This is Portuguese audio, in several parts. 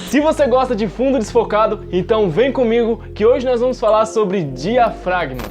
Se você gosta de fundo desfocado, então vem comigo que hoje nós vamos falar sobre diafragma.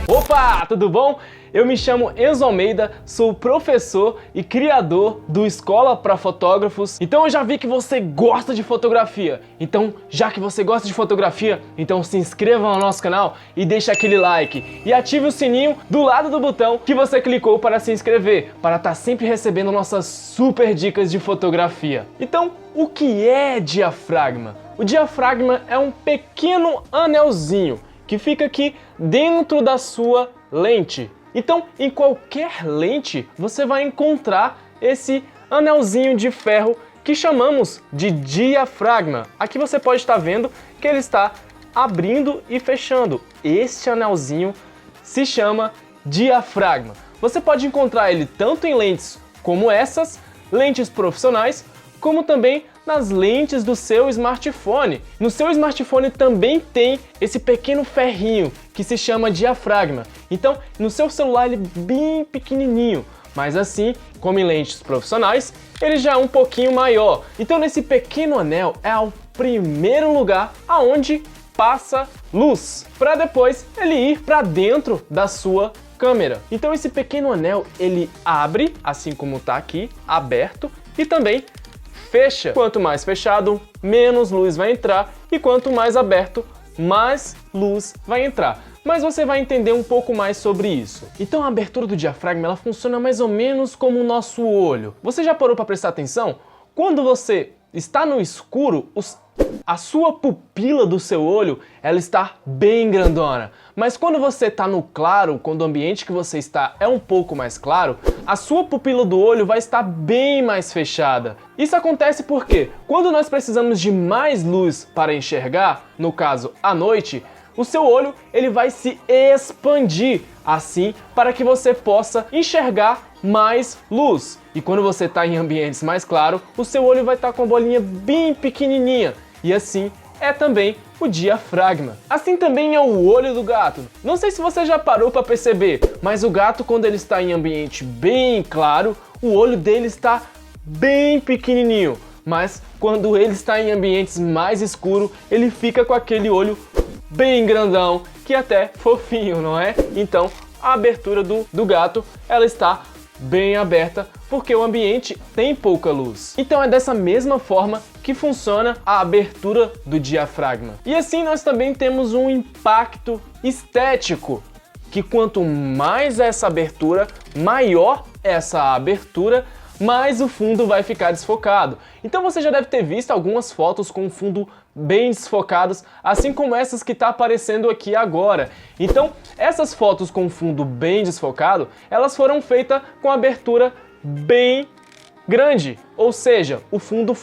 Opa, tudo bom? Eu me chamo Enzo Almeida, sou professor e criador do Escola para Fotógrafos. Então eu já vi que você gosta de fotografia. Então, já que você gosta de fotografia, então se inscreva no nosso canal e deixe aquele like. E ative o sininho do lado do botão que você clicou para se inscrever, para estar sempre recebendo nossas super dicas de fotografia. Então, o que é diafragma? O diafragma é um pequeno anelzinho que fica aqui dentro da sua lente. Então, em qualquer lente, você vai encontrar esse anelzinho de ferro que chamamos de diafragma. Aqui você pode estar vendo que ele está abrindo e fechando. Este anelzinho se chama diafragma. Você pode encontrar ele tanto em lentes como essas, lentes profissionais, como também nas lentes do seu smartphone. No seu smartphone também tem esse pequeno ferrinho que se chama diafragma. Então, no seu celular ele é bem pequenininho, mas assim, como em lentes profissionais, ele já é um pouquinho maior. Então, nesse pequeno anel é o primeiro lugar aonde passa luz, para depois ele ir para dentro da sua câmera. Então, esse pequeno anel ele abre, assim como está aqui, aberto, e também fecha. Quanto mais fechado, menos luz vai entrar, e quanto mais aberto, mais luz vai entrar. Mas você vai entender um pouco mais sobre isso. Então a abertura do diafragma ela funciona mais ou menos como o nosso olho. Você já parou para prestar atenção? Quando você está no escuro, a sua pupila do seu olho ela está bem grandona. Mas quando você está no claro, quando o ambiente que você está é um pouco mais claro, a sua pupila do olho vai estar bem mais fechada. Isso acontece porque quando nós precisamos de mais luz para enxergar, no caso à noite, o seu olho ele vai se expandir assim para que você possa enxergar mais luz. E quando você está em ambientes mais claros, o seu olho vai estar com a bolinha bem pequenininha. E assim é também o diafragma. Assim também é o olho do gato. Não sei se você já parou para perceber, mas o gato quando ele está em ambiente bem claro, o olho dele está bem pequenininho. Mas quando ele está em ambientes mais escuros, ele fica com aquele olho bem grandão, que até fofinho, não é? Então, a abertura do gato, ela está bem aberta, porque o ambiente tem pouca luz. Então é dessa mesma forma que funciona a abertura do diafragma. E assim nós também temos um impacto estético, que quanto mais essa abertura, maior essa abertura, mais o fundo vai ficar desfocado. Então você já deve ter visto algumas fotos com o fundo bem desfocados, assim como essas que está aparecendo aqui agora. Então, essas fotos com fundo bem desfocado, elas foram feitas com abertura bem grande, ou seja, o fundo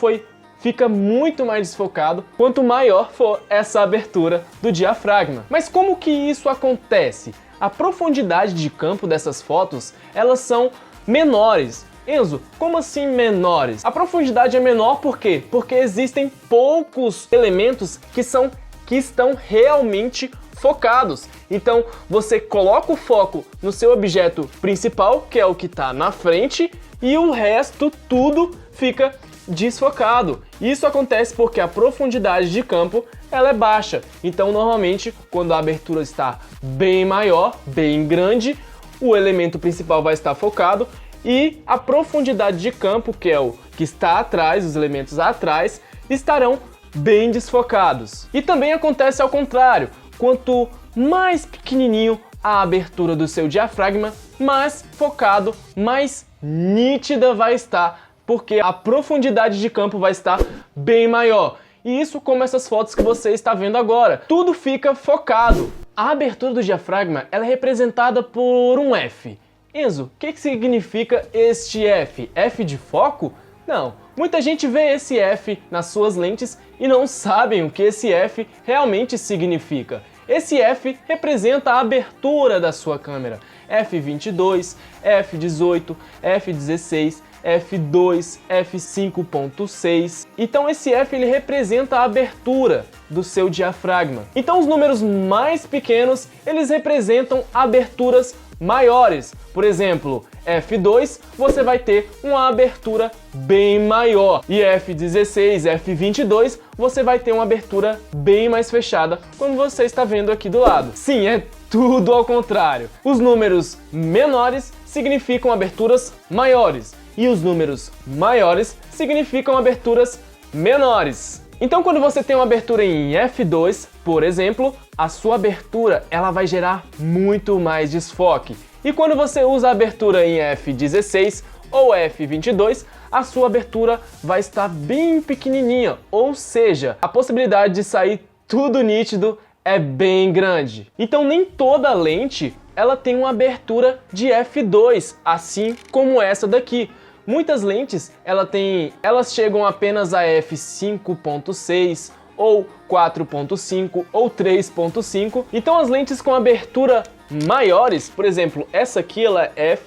fica muito mais desfocado quanto maior for essa abertura do diafragma. Mas como que isso acontece? A profundidade de campo dessas fotos, elas são menores. Enzo, como assim menores? A profundidade é menor por quê? Porque existem poucos elementos que estão realmente focados. Então você coloca o foco no seu objeto principal, que é o que está na frente, e o resto tudo fica desfocado. Isso acontece porque a profundidade de campo ela é baixa. Então normalmente quando a abertura está bem maior, bem grande, o elemento principal vai estar focado e a profundidade de campo, que é o que está atrás, os elementos atrás, estarão bem desfocados. E também acontece ao contrário, quanto mais pequenininho a abertura do seu diafragma, mais focado, mais nítida vai estar, porque a profundidade de campo vai estar bem maior. E isso como essas fotos que você está vendo agora. Tudo fica focado. A abertura do diafragma ela é representada por um F. Enzo, o que significa este F? F de foco? Não, muita gente vê esse F nas suas lentes e não sabem o que esse F realmente significa. Esse F representa a abertura da sua câmera. F22, F18, F16, F2, F5.6. Então esse F ele representa a abertura do seu diafragma. Então os números mais pequenos, eles representam aberturas maiores. Por exemplo, F2 você vai ter uma abertura bem maior e F16, F22 você vai ter uma abertura bem mais fechada, como você está vendo aqui do lado. Sim, é tudo ao contrário. Os números menores significam aberturas maiores e os números maiores significam aberturas menores. Então quando você tem uma abertura em F2, por exemplo, a sua abertura ela vai gerar muito mais desfoque. E quando você usa a abertura em F16 ou F22, a sua abertura vai estar bem pequenininha, ou seja, a possibilidade de sair tudo nítido é bem grande. Então nem toda lente ela tem uma abertura de F2, assim como essa daqui. Muitas lentes elas chegam apenas a F5.6 ou 4.5 ou 3.5. Então as lentes com abertura maiores, por exemplo, essa aqui ela é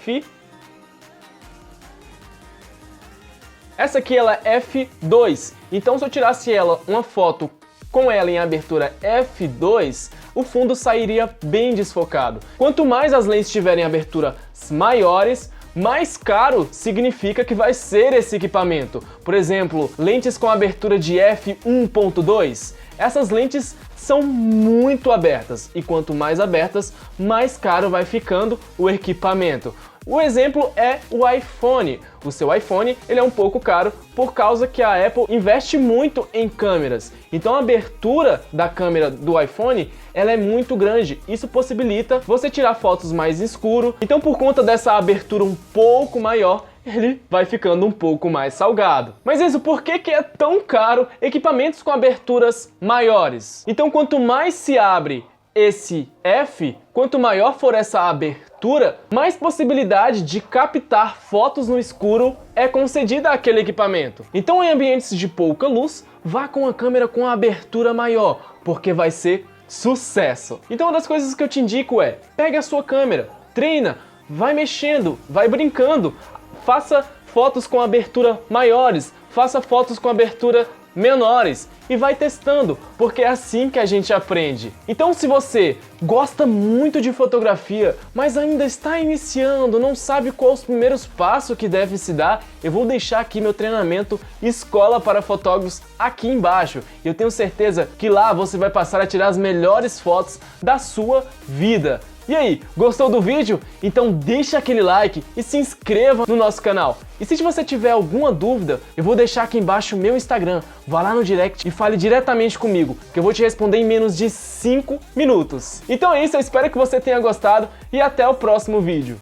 F2. Então se eu tirasse uma foto com ela em abertura F2, o fundo sairia bem desfocado. Quanto mais as lentes tiverem aberturas maiores, mais caro significa que vai ser esse equipamento. Por exemplo, lentes com abertura de f1.2. Essas lentes são muito abertas e quanto mais abertas, mais caro vai ficando o equipamento. O exemplo é o iPhone. O seu iPhone ele é um pouco caro por causa que a Apple investe muito em câmeras. Então a abertura da câmera do iPhone ela é muito grande. Isso possibilita você tirar fotos mais escuro. Então por conta dessa abertura um pouco maior, ele vai ficando um pouco mais salgado. Mas isso, por que é tão caro equipamentos com aberturas maiores? Então quanto mais se abre esse F, quanto maior for essa abertura, mais possibilidade de captar fotos no escuro é concedida àquele equipamento. Então em ambientes de pouca luz, vá com a câmera com a abertura maior, porque vai ser sucesso. Então uma das coisas que eu te indico é, pegue a sua câmera, treina, vai mexendo, vai brincando, faça fotos com abertura maiores, faça fotos com abertura menores e vai testando, porque é assim que a gente aprende. Então se você gosta muito de fotografia, mas ainda está iniciando, não sabe quais os primeiros passos que deve se dar, eu vou deixar aqui meu treinamento Escola para Fotógrafos aqui embaixo. E eu tenho certeza que lá você vai passar a tirar as melhores fotos da sua vida. E aí, gostou do vídeo? Então deixa aquele like e se inscreva no nosso canal. E se você tiver alguma dúvida, eu vou deixar aqui embaixo o meu Instagram. Vá lá no direct e fale diretamente comigo, que eu vou te responder em menos de 5 minutos. Então é isso, eu espero que você tenha gostado e até o próximo vídeo.